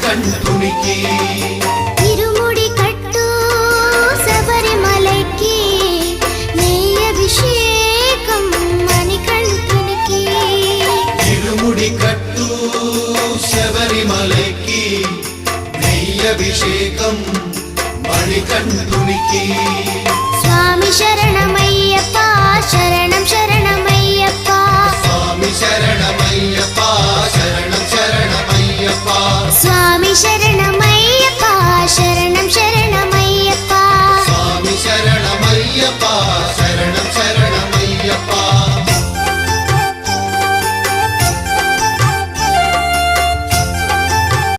మణికంఠునికి ఇరుముడి కట్టు శబరిమలకి నెయ్యభిషేకం మణికంఠునికి ఇరుముడి కట్టు శబరిమలకి నెయ్యభిషేకం మణికంఠునికి స్వామి శరణమయ్యప్ప శరణం శరణమయ్యప్ప స్వామి శరణమయ్యప్ప శరణం శరణమయ్యప్ప స్వామి శరణమయ్యప్ప శరణం